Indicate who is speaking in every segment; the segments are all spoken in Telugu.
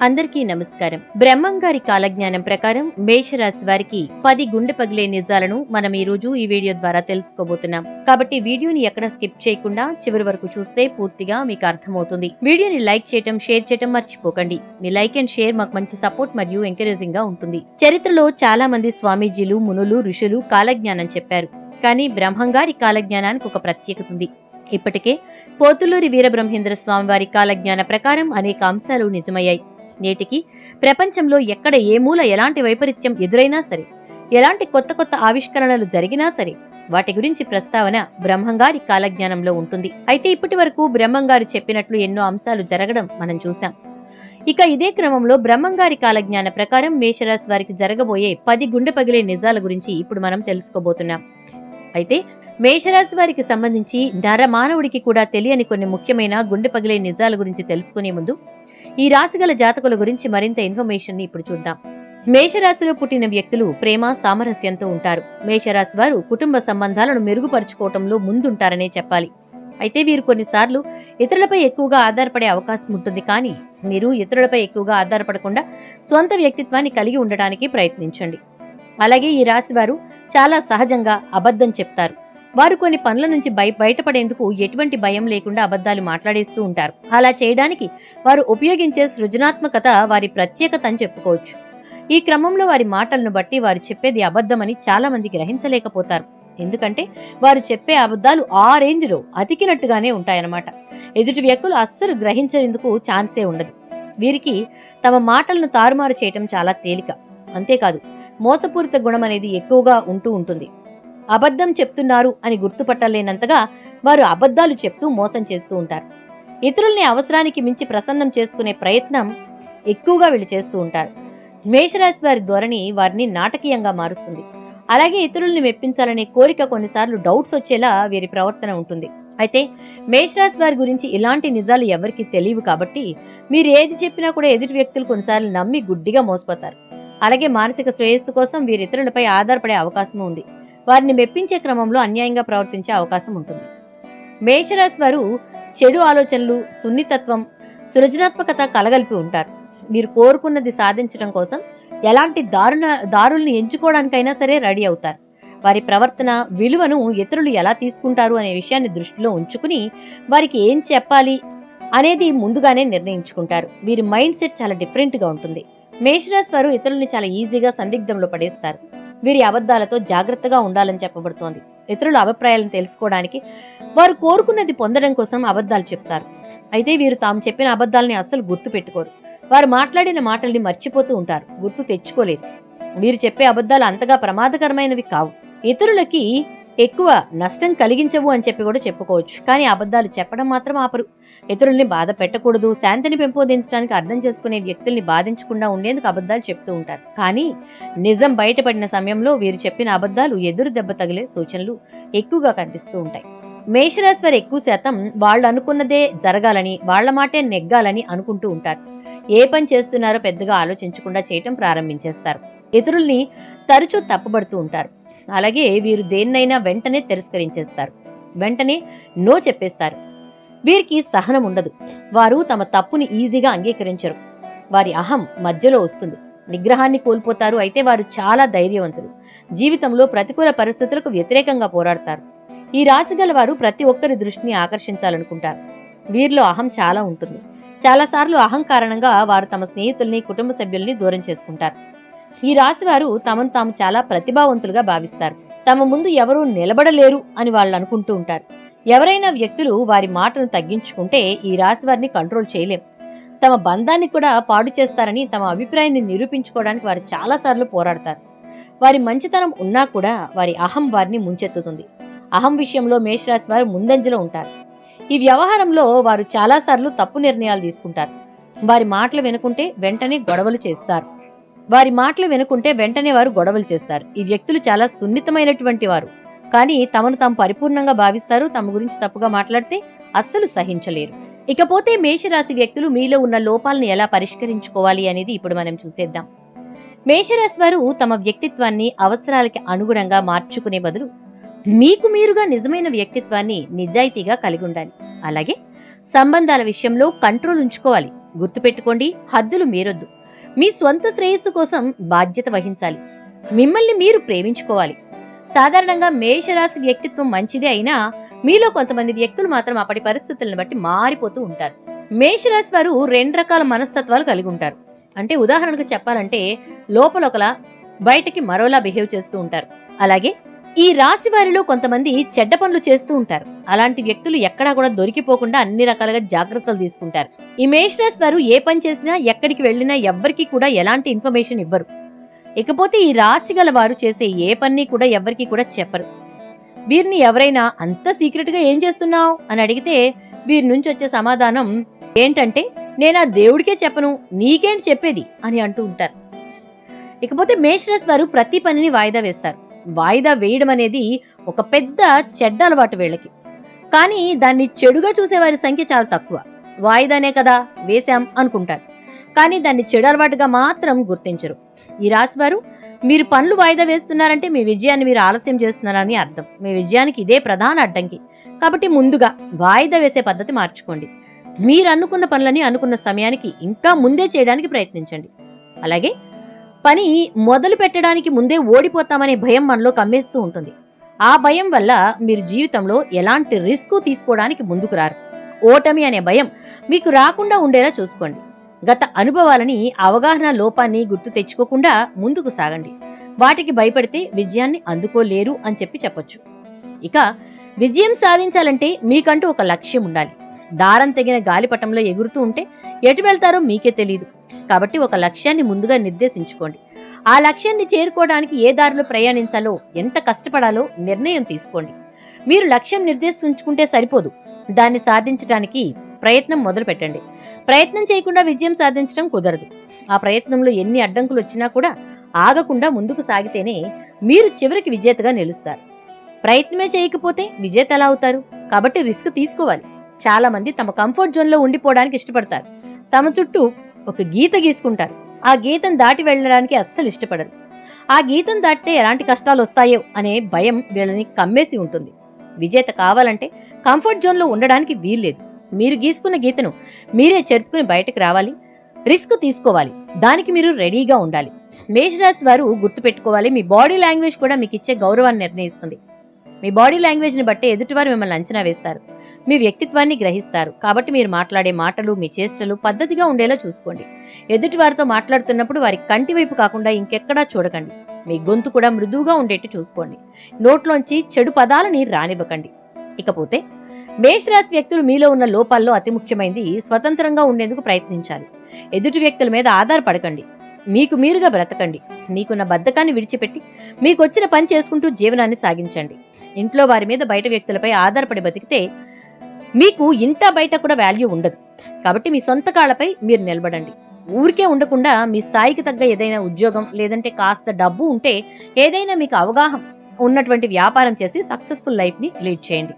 Speaker 1: అందరికీ నమస్కారం. బ్రహ్మంగారి కాలజ్ఞానం ప్రకారం మేషరాశి వారికి 10 గుండె పగిలే నిజాలను మనం ఈ రోజు ఈ వీడియో ద్వారా తెలుసుకోబోతున్నాం. కాబట్టి వీడియోని ఎక్కడ స్కిప్ చేయకుండా చివరి వరకు చూస్తే పూర్తిగా మీకు అర్థమవుతుంది. వీడియోని లైక్ చేయటం, షేర్ చేయటం మర్చిపోకండి. మీ లైక్ అండ్ షేర్ మాకు మంచి సపోర్ట్ మరియు ఎంకరేజింగ్ గా ఉంటుంది. చరిత్రలో చాలా మంది స్వామీజీలు, మునులు, ఋషులు కాలజ్ఞానం చెప్పారు. కానీ బ్రహ్మంగారి కాలజ్ఞానానికి ఒక ప్రత్యేకత ఉంది. ఇప్పటికే పోతులూరి వీరబ్రహ్మేంద్ర స్వామి వారి కాలజ్ఞాన ప్రకారం అనేక అంశాలు నిజమయ్యాయి. నేటికి ప్రపంచంలో ఎక్కడ ఏ మూల ఎలాంటి వైపరీత్యం ఎదురైనా సరే, ఎలాంటి కొత్త కొత్త ఆవిష్కరణలు జరిగినా సరే, వాటి గురించి ప్రస్తావన బ్రహ్మంగారి కాలజ్ఞానంలో ఉంటుంది. అయితే ఇప్పటి వరకు బ్రహ్మంగారు చెప్పినట్లు ఎన్నో అంశాలు జరగడం మనం చూసాం. ఇక ఇదే క్రమంలో బ్రహ్మంగారి కాలజ్ఞాన ప్రకారం మేషరాశి వారికి జరగబోయే 10 గుండె పగిలే నిజాల గురించి ఇప్పుడు మనం తెలుసుకోబోతున్నాం. అయితే మేషరాశి వారికి సంబంధించి నరమానవుడికి కూడా తెలియని కొన్ని ముఖ్యమైన గుండె పగిలే నిజాల గురించి తెలుసుకునే ముందు ఈ రాశిగల జాతకుల గురించి మరింత ఇన్ఫర్మేషన్ ని ఇప్పుడు చూద్దాం. మేషరాశిలో పుట్టిన వ్యక్తులు ప్రేమ, సామరస్యంతో ఉంటారు. మేషరాశి వారు కుటుంబ సంబంధాలను మెరుగుపరుచుకోవటంలో ముందుంటారనే చెప్పాలి. అయితే వీరు కొన్నిసార్లు ఇతరులపై ఎక్కువగా ఆధారపడే అవకాశం ఉంటుంది. కానీ మీరు ఇతరులపై ఎక్కువగా ఆధారపడకుండా స్వంత వ్యక్తిత్వాన్ని కలిగి ఉండటానికి ప్రయత్నించండి. అలాగే ఈ రాశి వారు చాలా సహజంగా అబద్ధం చెప్తారు. వారు కొన్ని పనుల నుంచి బయటపడేందుకు ఎటువంటి భయం లేకుండా అబద్ధాలు మాట్లాడేస్తూ ఉంటారు. అలా చేయడానికి వారు ఉపయోగించే సృజనాత్మకత వారి ప్రత్యేకత అని చెప్పుకోవచ్చు. ఈ క్రమంలో వారి మాటలను బట్టి వారు చెప్పేది అబద్ధమని చాలా మంది గ్రహించలేకపోతారు. ఎందుకంటే వారు చెప్పే అబద్ధాలు ఆ రేంజ్ లో అతికినట్టుగానే ఉంటాయన్నమాట. ఎదుటి వ్యక్తులు అస్సలు గ్రహించేందుకు ఛాన్సే ఉండదు. వీరికి తమ మాటలను తారుమారు చేయటం చాలా తేలిక. అంతేకాదు, మోసపూరిత గుణం అనేది ఎక్కువగా ఉంటుంది. అబద్ధం చెప్తున్నారు అని గుర్తుపట్టలేనంతగా వారు అబద్ధాలు చెప్తూ మోసం చేస్తూ ఉంటారు. ఇతరుల్ని అవసరానికి మించి ప్రసన్నం చేసుకునే ప్రయత్నం ఎక్కువగా వీళ్ళు చేస్తూ ఉంటారు. మేషరాశి వారి ధోరణి వారిని నాటకీయంగా మారుస్తుంది. అలాగే ఇతరుల్ని మెప్పించాలనే కోరిక కొన్నిసార్లు డౌట్స్ వచ్చేలా వీరి ప్రవర్తన ఉంటుంది. అయితే మేషరాశి వారి గురించి ఇలాంటి నిజాలు ఎవరికి తెలియవు కాబట్టి మీరు ఏది చెప్పినా కూడా ఎదుటి వ్యక్తులు కొన్నిసార్లు నమ్మి గుడ్డిగా మోసపోతారు. అలాగే మానసిక శ్రేయస్సు కోసం వీరి ఇతరులపై ఆధారపడే అవకాశం ఉంది. వారిని మెప్పించే క్రమంలో అన్యాయంగా ప్రవర్తించే అవకాశం ఉంటుంది. మేషరాశి వారు చెడు ఆలోచనలు, సున్నితత్వం, సృజనాత్మకత కలగలిపి ఉంటారు. వీరు కోరుకున్నది సాధించడం కోసం ఎలాంటి దారుల్ని ఎంచుకోవడానికైనా సరే రెడీ అవుతారు. వారి ప్రవర్తన, విలువను ఇతరులు ఎలా తీసుకుంటారు అనే విషయాన్ని దృష్టిలో ఉంచుకుని వారికి ఏం చెప్పాలి అనేది ముందుగానే నిర్ణయించుకుంటారు. వీరి మైండ్ సెట్ చాలా డిఫరెంట్ గా ఉంటుంది. మేషరాశి వారు ఇతరుల్ని చాలా ఈజీగా సందిగ్ధంలో పడేస్తారు. వీరి అబద్ధాలతో జాగ్రత్తగా ఉండాలని చెప్పబడుతోంది. ఇతరుల అభిప్రాయాలను తెలుసుకోవడానికి, వారు కోరుకున్నది పొందడం కోసం అబద్ధాలు చెప్తారు. అయితే వీరు తాము చెప్పిన అబద్ధాలని అస్సలు గుర్తు పెట్టుకోరు. వారు మాట్లాడిన మాటల్ని మర్చిపోతూ ఉంటారు, గుర్తు తెచ్చుకోలేదు. వీరు చెప్పే అబద్ధాలు అంతగా ప్రమాదకరమైనవి కావు. ఇతరులకి ఎక్కువ నష్టం కలిగించవు అని చెప్పి కూడా చెప్పుకోవచ్చు. కానీ అబద్ధాలు చెప్పడం మాత్రం ఆపరు. ఇతరుల్ని బాధ పెట్టకూడదు, శాంతిని పెంపొందించడానికి అర్థం చేసుకునే వ్యక్తుల్ని బాధించకుండా ఉండేందుకు అబద్ధాలు చెప్తూ ఉంటారు. కానీ నిజం బయటపడిన సమయంలో వీరు చెప్పిన అబద్ధాలు ఎదురు దెబ్బ తగిలే సూచనలు ఎక్కువగా కనిపిస్తూ ఉంటాయి. మేషరాశి వారు ఎక్కువ శాతం వాళ్ళు అనుకున్నదే జరగాలని, వాళ్ల మాటే నెగ్గాలని అనుకుంటూ ఉంటారు. ఏ పని చేస్తున్నారో పెద్దగా ఆలోచించకుండా చేయటం ప్రారంభించేస్తారు. ఇతరుల్ని తరచూ తప్పుబడుతూ ఉంటారు. అలాగే వీరు దేన్నైనా వెంటనే తిరస్కరించేస్తారు, వెంటనే నో చెప్పేస్తారు. వీరికి సహనం ఉండదు. వారు తమ తప్పుని ఈజీగా అంగీకరించరు. వారి అహం మధ్యలో వస్తుంది, నిగ్రహాన్ని కోల్పోతారు. అయితే వారు చాలా ధైర్యవంతులు. జీవితంలో ప్రతికూల పరిస్థితులకు వ్యతిరేకంగా పోరాడతారు. ఈ రాశి గల వారు ప్రతి ఒక్కరి దృష్టిని ఆకర్షించాలనుకుంటారు. వీరిలో అహం చాలా ఉంటుంది. చాలాసార్లు అహం కారణంగా వారు తమ స్నేహితుల్ని, కుటుంబ సభ్యుల్ని దూరం చేసుకుంటారు. ఈ రాశి వారు తమను తాము చాలా ప్రతిభావంతులుగా భావిస్తారు. తమ ముందు ఎవరూ నిలబడలేరు అని వాళ్ళు అనుకుంటూ ఉంటారు. ఎవరైనా వ్యక్తులు వారి మాటను తగ్గించుకుంటే ఈ రాశి వారిని కంట్రోల్ చేయలేం. తమ బంధాన్ని కూడా పాడు చేస్తారని తమ అభిప్రాయాన్ని నిరూపించుకోవడానికి వారు చాలా సార్లు పోరాడతారు. వారి మంచితనం ఉన్నా కూడా వారి అహం వారిని ముంచెత్తుతుంది. అహం విషయంలో మేషరాశి వారు ముందంజలో ఉంటారు. ఈ వ్యవహారంలో వారు చాలా సార్లు తప్పు నిర్ణయాలు తీసుకుంటారు. వారి మాటలు వినుకుంటే వెంటనే వారు గొడవలు చేస్తారు. ఈ వ్యక్తులు చాలా సున్నితమైనటువంటి వారు. కానీ తమను తాము పరిపూర్ణంగా భావిస్తారు. తమ గురించి తప్పుగా మాట్లాడితే అస్సలు సహించలేరు. ఇకపోతే మేషరాశి వ్యక్తులు మీలో ఉన్న లోపాలను ఎలా పరిష్కరించుకోవాలి అనేది ఇప్పుడు మనం చూసేద్దాం. మేషరాశి వారు తమ వ్యక్తిత్వాన్ని అవసరాలకి అనుగుణంగా మార్చుకునే బదులు మీకు మీరుగా నిజమైన వ్యక్తిత్వాన్ని నిజాయితీగా కలిగి ఉండాలి. అలాగే సంబంధాల విషయంలో కంట్రోల్ ఉంచుకోవాలి. గుర్తుపెట్టుకోండి, హద్దులు మీరొద్దు. మీ స్వంత శ్రేయస్సు కోసం బాధ్యత వహించాలి. మిమ్మల్ని మీరు ప్రేమించుకోవాలి. సాధారణంగా మేషరాశి వ్యక్తిత్వం మంచిదే అయినా మీలో కొంతమంది వ్యక్తులు మాత్రం అప్పటి పరిస్థితులను బట్టి మారిపోతూ ఉంటారు. మేషరాశి వారు 2 రకాల మనస్తత్వాలు కలిగి ఉంటారు. అంటే ఉదాహరణకు చెప్పాలంటే లోపల ఒకలా, బయటకి మరోలా బిహేవ్ చేస్తూ ఉంటారు. అలాగే ఈ రాశి వారిలో కొంతమంది చెడ్డ పనులు చేస్తూ ఉంటారు. అలాంటి వ్యక్తులు ఎక్కడా కూడా దొరికిపోకుండా అన్ని రకాలుగా జాగ్రత్తలు తీసుకుంటారు. ఈ మేషరాశి వారు ఏ పని చేసినా, ఎక్కడికి వెళ్లినా ఎవ్వరికీ కూడా ఎలాంటి ఇన్ఫర్మేషన్ ఇవ్వరు. ఇకపోతే ఈ రాశి గల వారు చేసే ఏ పని కూడా ఎవ్వరికీ కూడా చెప్పరు. వీరిని ఎవరైనా అంత సీక్రెట్ గా ఏం చేస్తున్నావు అని అడిగితే వీరి నుంచి వచ్చే సమాధానం ఏంటంటే, నేనా దేవుడికే చెప్పను, నీకేంటి చెప్పేది అని అంటూ ఉంటారు. ఇకపోతే మేషరాశి వారు ప్రతి పనిని వాయిదా వేస్తారు. వాయిదా వేయడం అనేది ఒక పెద్ద చెడ్డ అలవాటు వీళ్ళకి. కానీ దాన్ని చెడుగా చూసేవారి సంఖ్య చాలా తక్కువ. వాయిదానే కదా వేశాం అనుకుంటారు, కానీ దాన్ని చెడు అలవాటుగా మాత్రం గుర్తించరు. ఈ రాశి వారు మీరు పనులు వాయిదా వేస్తున్నారంటే మీ విజయాన్ని మీరు ఆలస్యం చేస్తున్నారని అర్థం. మీ విజయానికి ఇదే ప్రధాన అడ్డంకి. కాబట్టి ముందుగా వాయిదా వేసే పద్ధతి మార్చుకోండి. మీరు అనుకున్న పనులని అనుకున్న సమయానికి ఇంకా ముందే చేయడానికి ప్రయత్నించండి. అలాగే పని మొదలు పెట్టడానికి ముందే ఓడిపోతామనే భయం మనలో కమ్మేస్తూ ఉంటుంది. ఆ భయం వల్ల మీరు జీవితంలో ఎలాంటి రిస్క్ తీసుకోవడానికి ముందుకు రారు. ఓటమి అనే భయం మీకు రాకుండా ఉండేలా చూసుకోండి. గత అనుభవాలని, అవగాహన లోపాన్ని గుర్తు తెచ్చుకోకుండా ముందుకు సాగండి. వాటికి భయపడితే విజయాన్ని అందుకోలేరు అని చెప్పొచ్చు. ఇక విజయం సాధించాలంటే మీకంటూ ఒక లక్ష్యం ఉండాలి. దారం తెగిన గాలిపటంలో ఎగురుతూ ఉంటే ఎటు వెళ్తారో మీకే తెలియదు. కాబట్టి ఒక లక్ష్యాన్ని ముందుగా నిర్దేశించుకోండి. ఆ లక్ష్యాన్ని చేరుకోవడానికి ఏ దారిలో ప్రయాణించాలో, ఎంత కష్టపడాలో నిర్ణయం తీసుకోండి. మీరు లక్ష్యం నిర్దేశించుకుంటే సరిపోదు, దాన్ని సాధించడానికి ప్రయత్నం మొదలు పెట్టండి. ప్రయత్నం చేయకుండా విజయం సాధించడం కుదరదు. ఆ ప్రయత్నంలో ఎన్ని అడ్డంకులు వచ్చినా కూడా ఆగకుండా ముందుకు సాగితేనే మీరు చివరికి విజేతగా నిలుస్తారు. ప్రయత్నమే చేయకపోతే విజేత ఎలా అవుతారు? కాబట్టి రిస్క్ తీసుకోవాలి. చాలా మంది తమ కంఫర్ట్ జోన్ లో ఉండిపోవడానికి ఇష్టపడతారు. తమ చుట్టూ ఒక గీత గీసుకుంటారు. ఆ గీతను దాటి వెళ్ళడానికి అస్సలు ఇష్టపడరు. ఆ గీతను దాటితే ఎలాంటి కష్టాలు వస్తాయో అనే భయం వీళ్ళని కమ్మేసి ఉంటుంది. విజేత కావాలంటే కంఫర్ట్ జోన్ లో ఉండడానికి వీల్లేదు. మీరు గీసుకున్న గీతను మీరే చెరుపుకుని బయటకు రావాలి. రిస్క్ తీసుకోవాలి. దానికి మీరు రెడీగా ఉండాలి. మేషరాశి వారు గుర్తుపెట్టుకోవాలి, మీ బాడీ లాంగ్వేజ్ కూడా మీకు ఇచ్చే గౌరవాన్ని నిర్ణయిస్తుంది. మీ బాడీ లాంగ్వేజ్ ని బట్టి ఎదుటివారు మిమ్మల్ని అంచనా వేస్తారు. మీ వ్యక్తిత్వాన్ని గ్రహిస్తారు. కాబట్టి మీరు మాట్లాడే మాటలు, మీ చేష్టలు పద్ధతిగా ఉండేలా చూసుకోండి. ఎదుటి వారితో మాట్లాడుతున్నప్పుడు వారి కంటి వైపు కాకుండా ఇంకెక్కడా చూడకండి. మీ గొంతు కూడా మృదువుగా ఉండేట్టు చూసుకోండి. నోట్లోంచి చెడు పదాలని రానివ్వకండి. ఇకపోతే మేషరాశి వ్యక్తులు మీలో ఉన్న లోపాల్లో అతి ముఖ్యమైనది స్వతంత్రంగా ఉండేందుకు ప్రయత్నించాలి. ఎదుటి వ్యక్తుల మీద ఆధారపడకండి. మీకు మీరుగా బ్రతకండి. మీకున్న బద్ధకాన్ని విడిచిపెట్టి మీకొచ్చిన పని చేసుకుంటూ జీవనాన్ని సాగించండి. ఇంట్లో వారి మీద బయట వ్యక్తులపై ఆధారపడి బతికితే మీకు ఇంట బయట కూడా వాల్యూ ఉండదు. కాబట్టి మీ సొంత కాళ్లపై మీరు నిలబడండి. ఊరికే ఉండకుండా మీ స్థాయికి తగ్గ ఏదైనా ఉద్యోగం, లేదంటే కాస్త డబ్బు ఉంటే ఏదైనా మీకు అవగాహన ఉన్నటువంటి వ్యాపారం చేసి సక్సెస్ఫుల్ లైఫ్ ని లీడ్ చేయండి.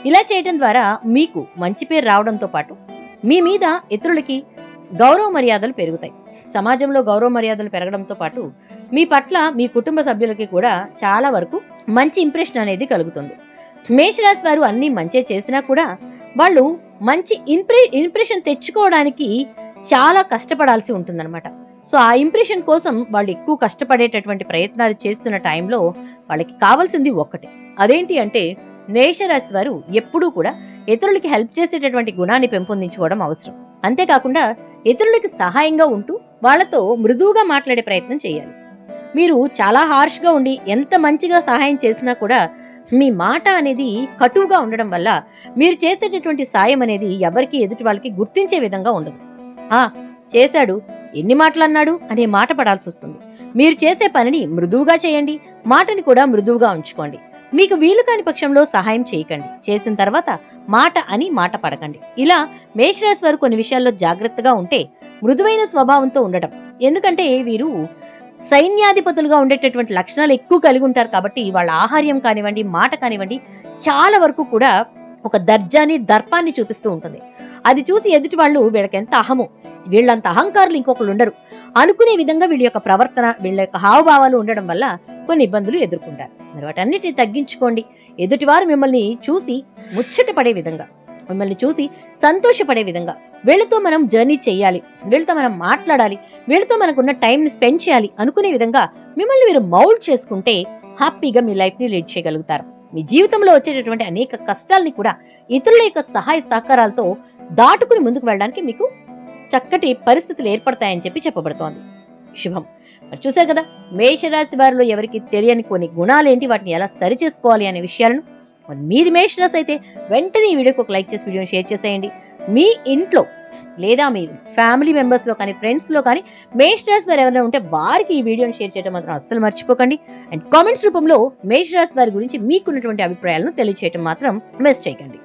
Speaker 1: ఇలా చేయడం ద్వారా మీకు మంచి పేరు రావడంతో పాటు మీ మీద ఇతరులకి గౌరవ మర్యాదలు పెరుగుతాయి. సమాజంలో గౌరవ మర్యాదలు పెరగడంతో పాటు మీ పట్ల మీ కుటుంబ సభ్యులకి కూడా చాలా వరకు మంచి ఇంప్రెషన్ అనేది కలుగుతుంది. మేషరాశి వారు అన్ని మంచి చేసినా కూడా వాళ్ళు మంచి ఇంప్రెషన్ తెచ్చుకోవడానికి చాలా కష్టపడాల్సి ఉంటుందన్నమాట. సో ఆ ఇంప్రెషన్ కోసం వాళ్ళు ఎక్కువ కష్టపడేటటువంటి ప్రయత్నాలు చేస్తున్న టైంలో వాళ్ళకి కావాల్సింది ఒక్కటే. అదేంటి అంటే మేషరాశి వారు ఎప్పుడూ కూడా ఇతరులకి హెల్ప్ చేసేటటువంటి గుణాన్ని పెంపొందించుకోవడం అవసరం. అంతేకాకుండా ఇతరులకి సహాయంగా ఉంటూ వాళ్లతో మృదువుగా మాట్లాడే ప్రయత్నం చేయాలి. మీరు చాలా హార్ష్ గా ఉండి ఎంత మంచిగా సహాయం చేసినా కూడా మీ మాట అనేది కటువుగా ఉండడం వల్ల మీరు చేసేటటువంటి సాయం అనేది ఎవరికి ఎదుటి వాళ్ళకి గుర్తించే విధంగా ఉండదు. చేశాడు, ఎన్ని మాటలు అన్నాడు అనే మాట పడాల్సి వస్తుంది. మీరు చేసే పనిని మృదువుగా చేయండి. మాటని కూడా మృదువుగా ఉంచుకోండి. మీకు వీలు కాని పక్షంలో సహాయం చేయకండి. చేసిన తర్వాత మాట పడకండి. ఇలా మేషరాశి వారు కొన్ని విషయాల్లో జాగ్రత్తగా ఉంటే మృదువైన స్వభావంతో ఉండటం. ఎందుకంటే వీరు సైన్యాధిపతులుగా ఉండేటటువంటి లక్షణాలు ఎక్కువ కలిగి ఉంటారు. కాబట్టి వాళ్ళ ఆహార్యం కానివ్వండి, మాట కానివ్వండి చాలా వరకు కూడా ఒక దర్జాని, దర్పాన్ని చూపిస్తూ ఉంటుంది. అది చూసి ఎదుటి వాళ్ళు వీళ్ళకి ఎంత అహమో, వీళ్ళంత అహంకారులు ఇంకొకళ్ళు ఉండరు అనుకునే విధంగా వీళ్ళ యొక్క ప్రవర్తన, వీళ్ళ యొక్క హావభావాలు ఉండడం వల్ల కొన్ని ఇబ్బందులు ఎదుర్కొంటారు. మరి వాటన్నిటిని తగ్గించుకోండి. ఎదుటివారు మిమ్మల్ని చూసి ముచ్చట పడే విధంగా, మిమ్మల్ని చూసి సంతోషపడే విధంగా, వీళ్ళతో మనం జర్నీ చేయాలి, వీళ్ళతో మనం మాట్లాడాలి, వీళ్ళతో మనకున్న టైంని స్పెండ్ చేయాలి అనుకునే విధంగా మిమ్మల్ని మీరు మౌల్డ్ చేసుకుంటే హ్యాపీగా మీ లైఫ్ ని లీడ్ చేయగలుగుతారు. మీ జీవితంలో వచ్చేటటువంటి అనేక కష్టాలని కూడా ఇతరుల యొక్క సహాయ సహకారాలతో దాటుకుని ముందుకు వెళ్ళడానికి మీకు చక్కటి పరిస్థితులు ఏర్పడతాయని చెప్పబడుతోంది. శుభం. మరి చూశారు కదా, మేషరాశి వారిలో ఎవరికి తెలియని కొన్ని గుణాలేంటి, వాటిని ఎలా సరి చేసుకోవాలి అనే విషయాలను. మీది మేషరాశి అయితే వెంటనే ఈ వీడియోకి ఒక లైక్ చేసి వీడియోని షేర్ చేసేయండి. మీ ఇంట్లో లేదా మీ ఫ్యామిలీ మెంబర్స్ లో కానీ ఫ్రెండ్స్ లో కానీ మేషరాశి వారు ఎవరైనా ఉంటే వారికి ఈ వీడియోని షేర్ చేయడం మాత్రం అస్సలు మర్చిపోకండి. అండ్ కామెంట్స్ రూపంలో మేషరాశి వారి గురించి మీకున్నటువంటి అభిప్రాయాలను తెలియజేయడం మాత్రం మిస్ చేయకండి.